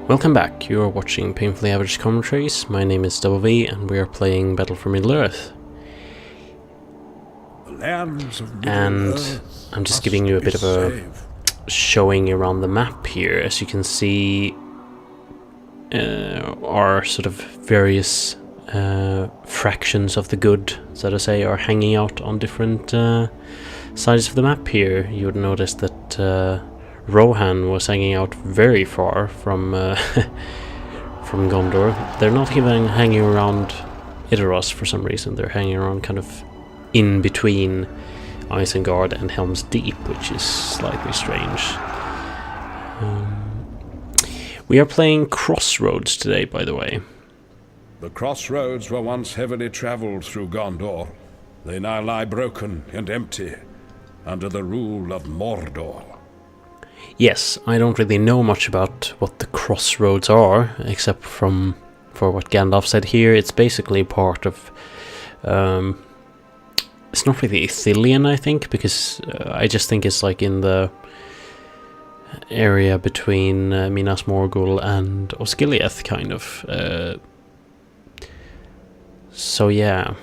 Welcome back, you are watching Painfully Average Commentaries. My name is DoubleV and we are playing Battle for Middle-earth. And I'm just giving you a bit of a showing around the map here. As you can see, our sort of various fractions of the good, so to say, are hanging out on different sides of the map here. You would notice that Rohan was hanging out very far from from Gondor. They're not even hanging around Idaros for some reason. They're hanging around kind of in between Isengard and Helm's Deep, which is slightly strange. We are playing Crossroads today, by the way. The Crossroads were once heavily travelled through Gondor. They now lie broken and empty, under the rule of Mordor. Yes, I don't really know much about what the Crossroads are, except for what Gandalf said here. It's basically part of... it's not really Ithilien, I think, because I just think it's like in the area between Minas Morgul and Osgiliath, kind of. So yeah.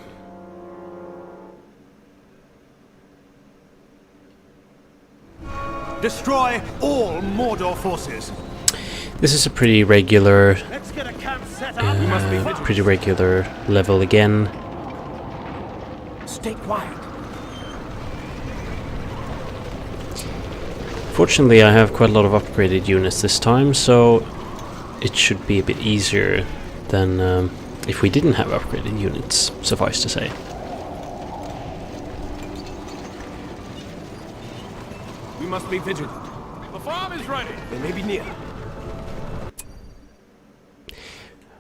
Destroy all Mordor forces. This is a pretty regular, Let's get a camp set up. pretty regular level again. Stay quiet. Fortunately, I have quite a lot of upgraded units this time, so it should be a bit easier than if we didn't have upgraded units, suffice to say. We must be vigilant. The farm is ready. They may be near.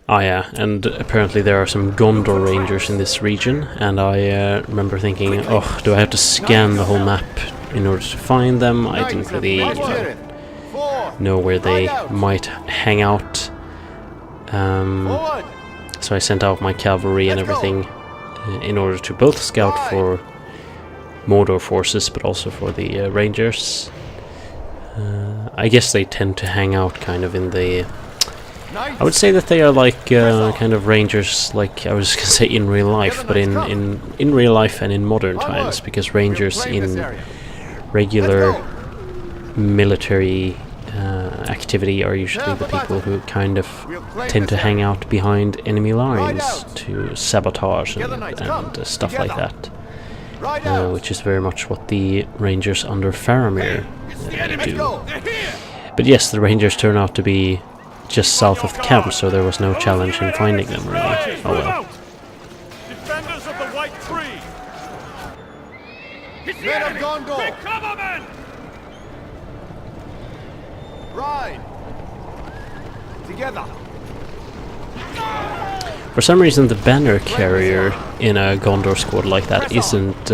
Ah yeah, and apparently there are some Gondor Rangers in this region, and I remember thinking, oh, do I have to scan the whole map in order to find them? I didn't really know where they might hang out. So I sent out my cavalry and everything in order to both scout for Mordor forces, but also for the Rangers. I guess they tend to hang out kind of in the... I would say that they are like kind of Rangers, like I was going to say in real life, but in real life and in modern times, because Rangers in regular military activity are usually the people who kind of tend to hang out behind enemy lines to sabotage and stuff like that. Which is very much what the Rangers under Faramir do. But yes, the Rangers turn out to be just south of the camp, so there was no challenge in finding them, really. Oh well. Defenders of the White Tree. Men of Gondor! Cover, men! Ride! Together! For some reason, the banner carrier in a Gondor squad like that isn't...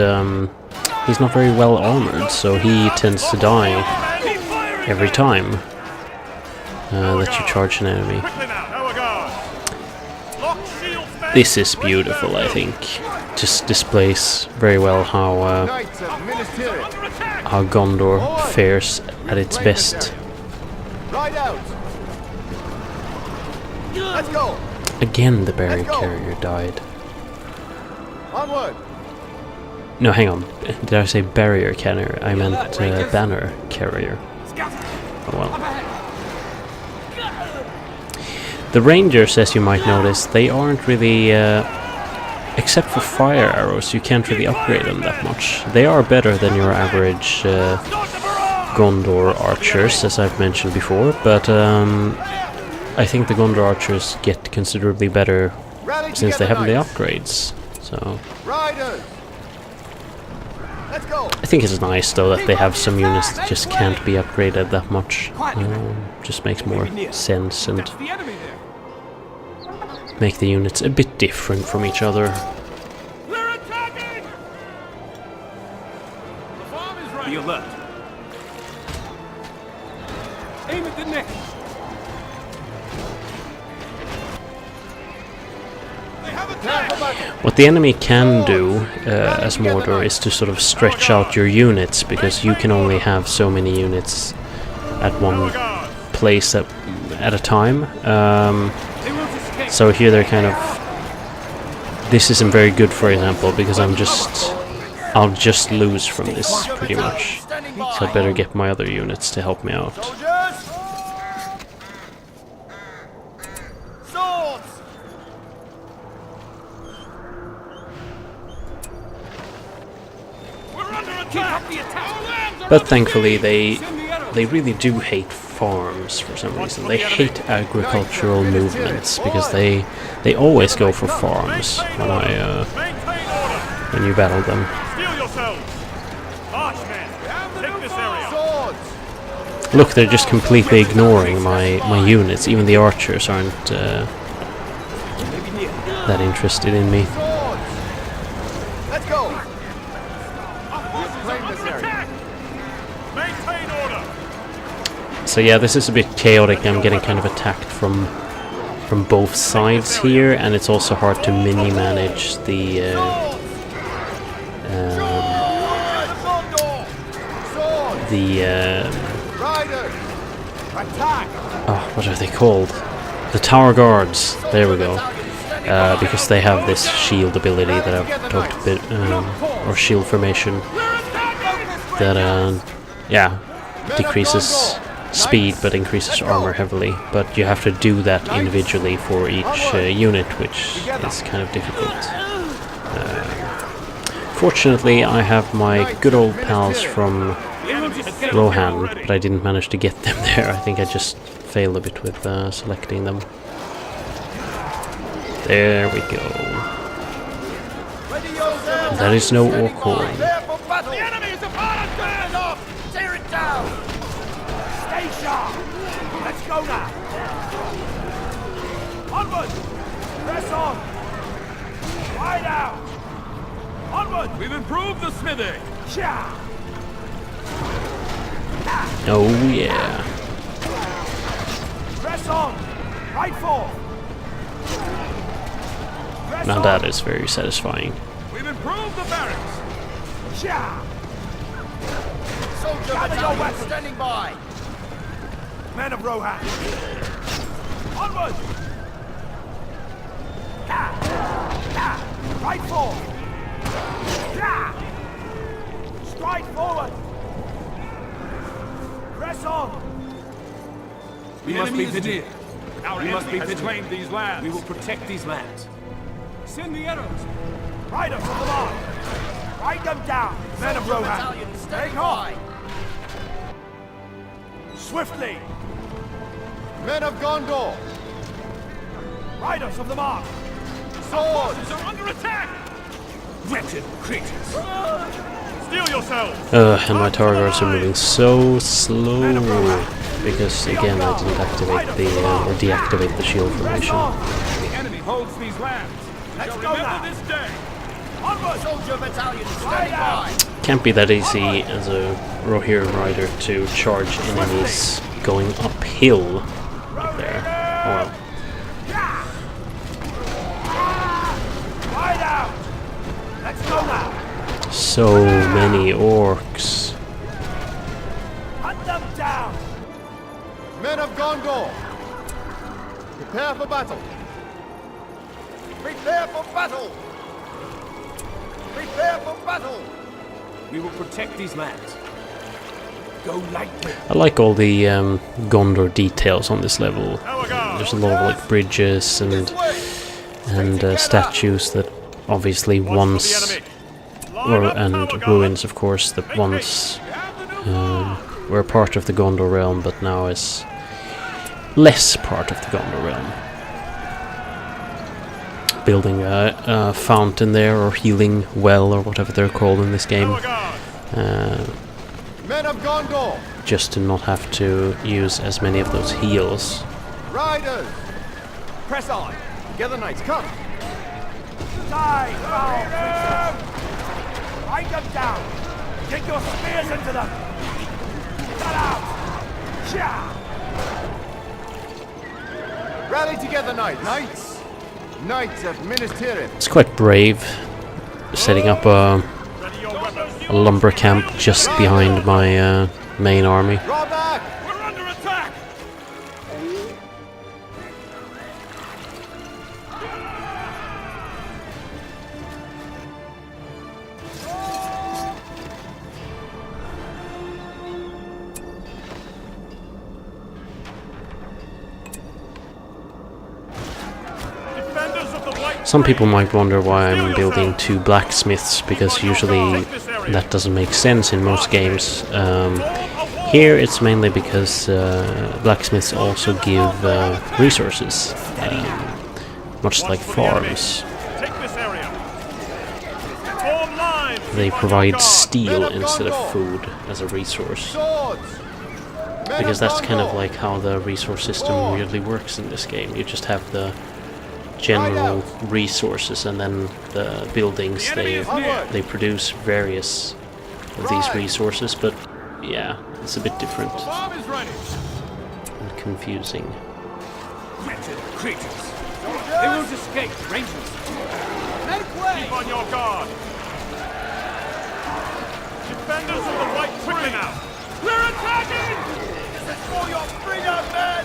he's not very well armored, so he tends to die every time that you charge an enemy. This is beautiful, I think. Just displays very well how Gondor fares at its best. Ride out! Let's go! Again, the barrier carrier died. Onward! No, hang on. Did I say barrier carrier? I meant banner carrier. Oh well. The Rangers, as you might notice, they aren't really... except for fire arrows, you can't really upgrade them that much. They are better than your average Gondor archers, as I've mentioned before, but I think the Gondor archers get considerably better since they have the upgrades. So Let's go! I think it's nice though that they have some units that just can't be upgraded that much. Just makes more sense and make the units a bit different from each other. We're attacking! The farm is ready. Be alert. Aim at the neck. What the enemy can do as Mordor is to sort of stretch out your units, because you can only have so many units at one place at at a time. So here they're kind of... This isn't very good, for example, because I'll just lose from this, pretty much. So I'd better get my other units to help me out. But thankfully they really do hate farms for some reason. They hate agricultural movements because they always go for farms when you battle them. Look, they're just completely ignoring my units. Even the archers aren't that interested in me. Let's go. So yeah, this is a bit chaotic. I'm getting kind of attacked from both sides here, and it's also hard to mini-manage the oh, what are they called? The tower guards. There we go. Because they have this shield ability that I've talked a bit, or shield formation that yeah, decreases speed but increases armor heavily, but you have to do that individually for each unit, which is kind of difficult. Fortunately, I have my good old pals from Rohan, but I didn't manage to get them there. I think I just failed a bit with selecting them. There we go. That is no orc horn. The enemy is upon us! Turn off! Tear it down! Stay sharp! Let's go now! Onward! Press on! Ride out! Onward! We've improved the smithy! Oh yeah. Press on! Right forward! Now that is very satisfying. We've improved the barracks! Soldier battalion standing by. Men of Rohan! Onward! Right forward! Stride forward! Press on! We must be vigilant. Our enemy has claimed these lands. We will protect these lands. Send the arrows! Riders of the mark! Ride them down! Men of Rohan! Take on! Swiftly! Men of Gondor. Riders of the mark! Swords. Forces are under attack! Wretched creatures! Steel yourselves! And my tower guards are moving so slow because again I didn't activate the or deactivate the shield formation. The enemy holds these lands. Let's go now. This day. Onward! Soldier battalion standing by. Can't be that easy as a Rohirrim rider to charge enemies going uphill like there. Oh well. Ride out! Let's go now! So many orcs. Hunt them down! Men of Gondor. Prepare for battle. Prepare for battle. Prepare for battle. We will protect these lands. Go lightly. I like all the Gondor details on this level. There's a lot of like bridges and statues that obviously once, and ruins of course, that once were part of the Gondor realm, but now is less part of the Gondor realm. Building a fountain there, or healing well, or whatever they're called in this game. Men of Gondor. Just to not have to use as many of those heals. Riders. Press on. Together, knights, come. Die, foul creatures! Ride them down! Get your spears into them! Get out! Rally together, knights. Knights of Minas Tirith. It's quite brave, setting up a lumber camp just behind my main army. Draw back. We're under attack! Some people might wonder why I'm building 2 blacksmiths, because usually that doesn't make sense in most games. Here it's mainly because blacksmiths also give resources, much like farms. They provide steel instead of food as a resource, because that's kind of like how the resource system really works in this game. You just have the general resources, and then the buildings, they produce various of these resources, but yeah, it's a bit different and confusing. Wretched creatures! They won't escape, Rangers! Make way! Keep on your guard! Defenders of the White Tree now! We're attacking! This is for your freedom, men!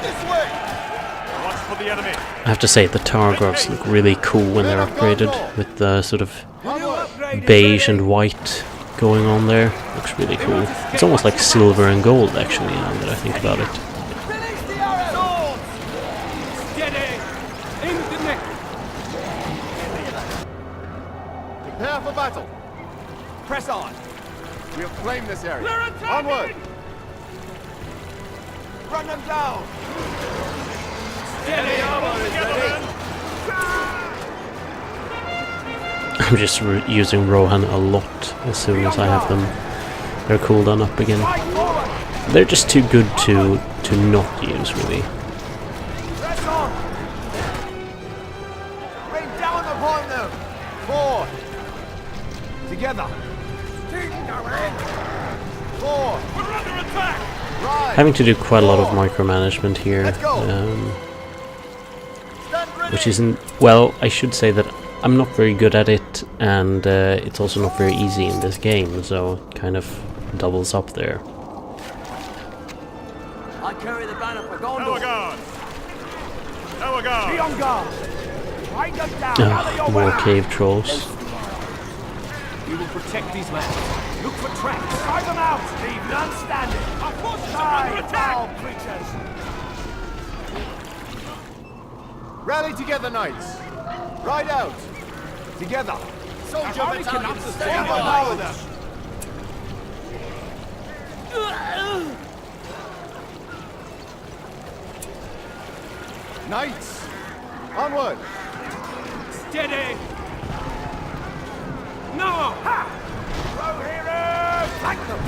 This way! Watch for the enemy! I have to say, the tower guards look really cool when they're upgraded, with the sort of beige and white going on there. Looks really cool. It's almost like silver and gold, actually, now that I think about it. Prepare for battle. Press on. We'll claim this area. Onward. Run them down. Steady armor is ready. I'm just using Rohan a lot as soon as I have them. They're cooldown up again. They're just too good to not use, really. Press on. Rain down upon them. Forward. Together. Forward. We're under attack! Right. Having to do quite a lot of micromanagement here, which isn't, well, I should say that I'm not very good at it, and it's also not very easy in this game, so it kind of doubles up there. I carry the banner for Gondor. Our guard! Our guard! Be on guard. Ride them down. Gather your More weapons. cave trolls. We will protect these lands. Look for traps. Drive them out. Leave none standing. Our forces are under attack! Foul creatures. Rally together, knights. Ride out. Together. Soldier army cannot battalions, sustain stand our behind lines. them. Knights, onward. Steady! No! Ha! Rohirrim, flank them.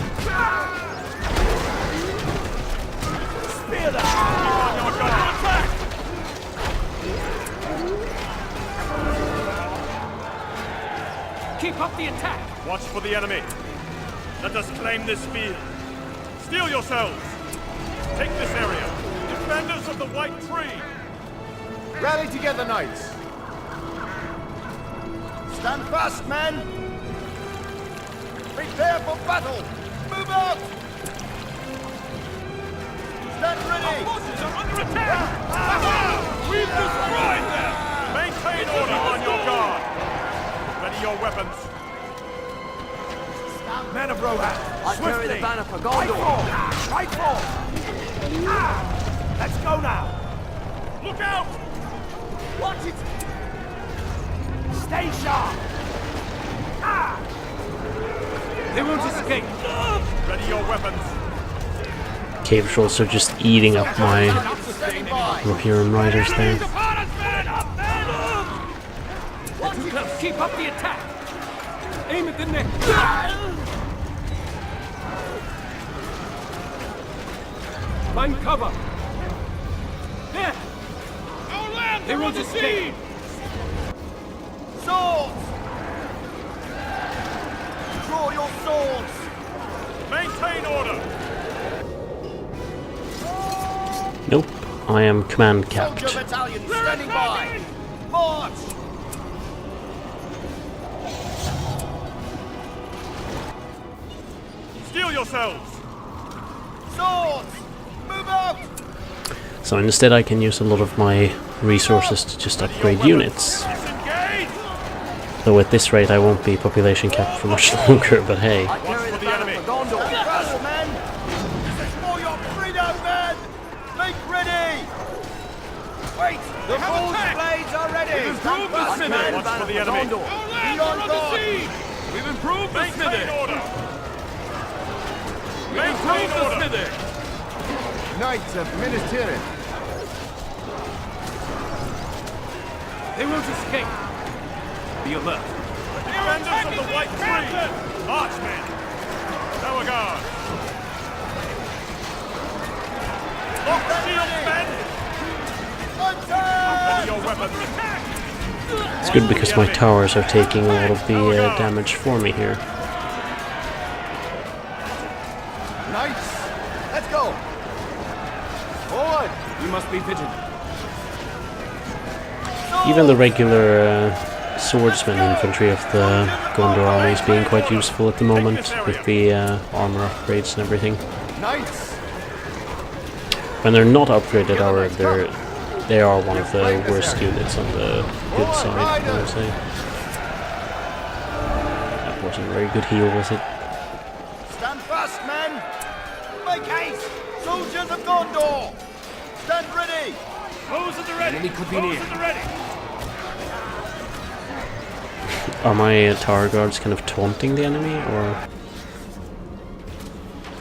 Spear them. On your guard! Attack! Keep up the attack! Watch for the enemy. Let us claim this field. Steel yourselves! Take this area. Defenders of the White Tree! Rally together, knights. Stand fast, men. Prepare for battle. Move out. Stand ready. Our forces are under attack! We've destroyed them! Maintain order on your guard! Ready your weapons. Men of Rohan, I carry the banner for Gondor. Fight for! Let's go now. Look out! Watch it. Stay sharp. They won't escape. Ready your weapons. Cave trolls are just eating up my Not sustain any. Rohirrim riders there. Upon us, men! Up, men! They're too close. Keep up the attack. Aim at the neck. Find cover. There. Our land. They won't escape. Swords. Draw your swords. Maintain order. Nope, I am command capped. Soldier battalion standing by. March. Steel yourselves. Swords. Move out. So instead I can use a lot of my resources to just upgrade units. Disengage. Though at this rate I won't be population capped for much longer, but hey. I carry the for the banner enemy. for Gondor. Fast, men. This is for your freedom, men. Make ready. Wait. The forge blades are ready! Improve the I carry smithy! the banner for Gondor. Be on guard! We've improved the smithy! order! We've improved the smithy! Knights of Minas Tirith! They won't escape! Be alert! Defenders of the White Tree! Marchmen! Tower guard! Lock shields, men! Ready your weapons! It's good because my towers are taking a lot of the damage for me here. Knights! Let's go! Forward! We must be vigilant. Even the regular swordsman infantry of the Gondor army is being quite useful at the moment with the armor upgrades and everything. Knights! When they're not upgraded, however, they are one of the worst units on the good side, I would say. That wasn't a very good heal, was it? Stand fast, men! Make haste! Soldiers of Gondor! Stand ready! Those at the ready! Enemy could be Those near. at the ready! Are my tower guards kind of taunting the enemy, or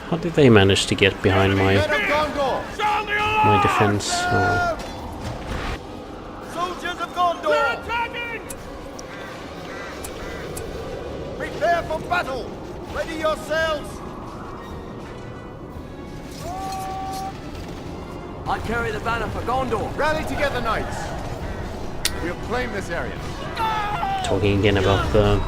how did they manage to get behind Men of Gondor! Sound the alarm! my defense? Oh, Soldiers of Gondor! Attacking! Prepare for battle! Ready yourselves! I carry the banner for Gondor. Rally together, knights! We'll claim this area. talking again about the,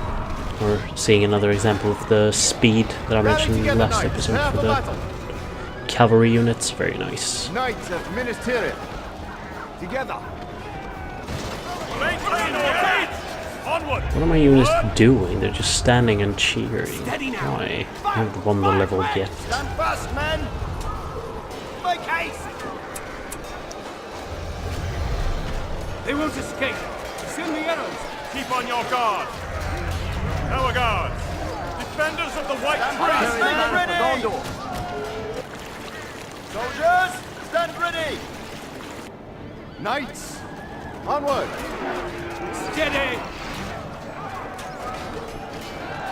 or seeing another example of the speed that I mentioned in the last episode for the cavalry units. Very nice. Knights of Minas Tirith! Together! Maintain order! Onward! What are my units doing? They're just standing and cheering. Why? I haven't won the level yet. Stand fast, men! Make haste! They won't escape. Send the arrows. Keep on your guard! Tower guards! Defenders of the White Stand Tree! fast, Carry the men banner ready! for Gondor. Soldiers, stand ready! Knights, onward! Steady.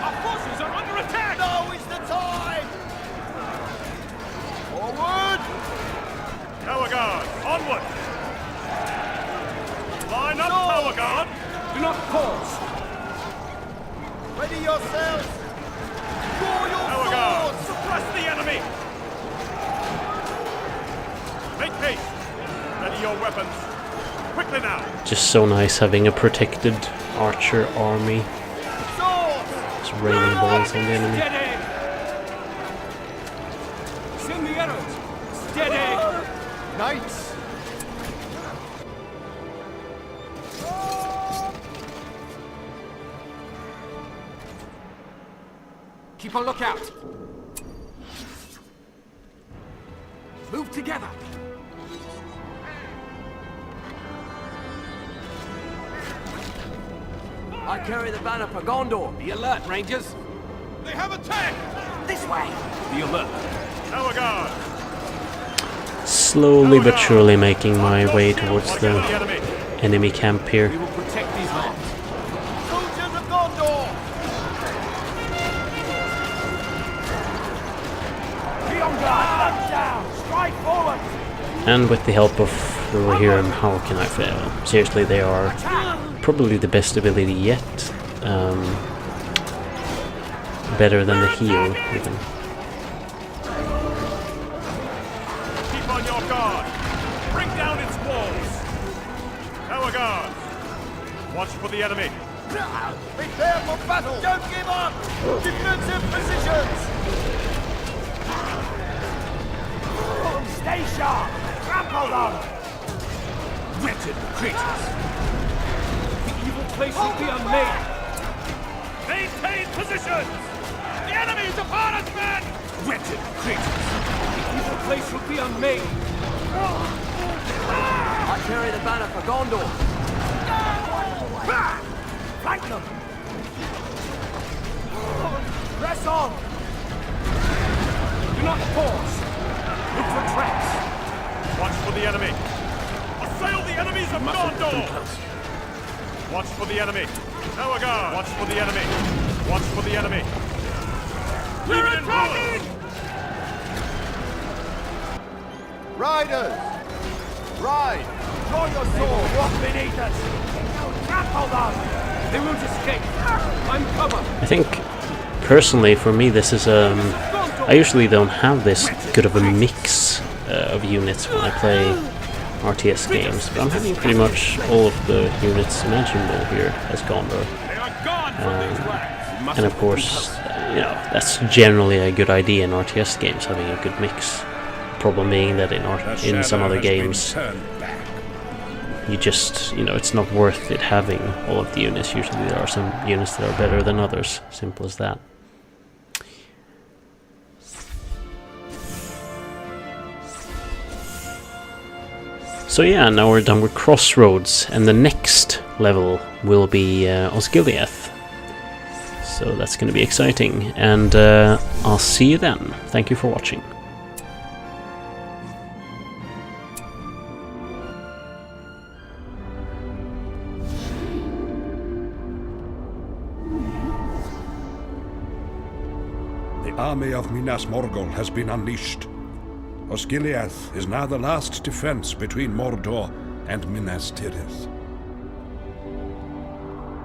Our forces are under attack. Now is the time! Forward! Tower guard! Onward! Line up, tower guard! Do not pause. Ready yourselves! Draw your Tower guard! swords! Suppress the enemy! Make haste! Ready your weapons! Quickly now! Just so nice having a protected archer army. Swords! It's raining balls on the enemy. Steady. Send the arrows. Steady. Knights! Keep a lookout. Move together. I carry the banner for Gondor. Be alert, Rangers. They have attacked! This way. Be alert. Tower guard! Slowly but surely making my way towards Watch the out the enemy! enemy camp here. We will protect these lands. Soldiers of Gondor! Be on guard. Stand down. Strike forward. And with the help of Rohirrim, how can I fail? Seriously, they are probably the best ability yet. Better than the heal, even. Keep on your guard! Bring down its walls! Tower guard! Watch for the enemy! Prepare for battle! Don't give up! Defensive positions! Stay sharp. Trample them. Wretched creatures. The evil place will be unmade. Maintain positions! The enemy is upon us, men! Wretched creatures. The evil place will be unmade. I carry the banner for Gondor. Flank them. Press on. Do not pause. Look for traps. Watch for the enemy! Assail the enemies of Gondor! Watch for the enemy. Now a guard. Watch for the enemy. Watch for the enemy. Leave it in ruins. Riders! Ride! Draw your sword! Walk beneath us! Trample them! They won't escape! I'm cover! I think, personally, for me, this is I usually don't have this good of a mix of units when I play RTS games, but I'm having pretty much all of the units imaginable here as Gondor. They are gone from these lands! And of course, you know, that's generally a good idea in RTS games, having a good mix. Problem being that in some other games, you just, you know, it's not worth it having all of the units. Usually there are some units that are better than others. Simple as that. So yeah, now we're done with Crossroads, and the next level will be Osgiliath. So that's going to be exciting, and I'll see you then. Thank you for watching. The army of Minas Morgul has been unleashed. Osgiliath is now the last defense between Mordor and Minas Tirith.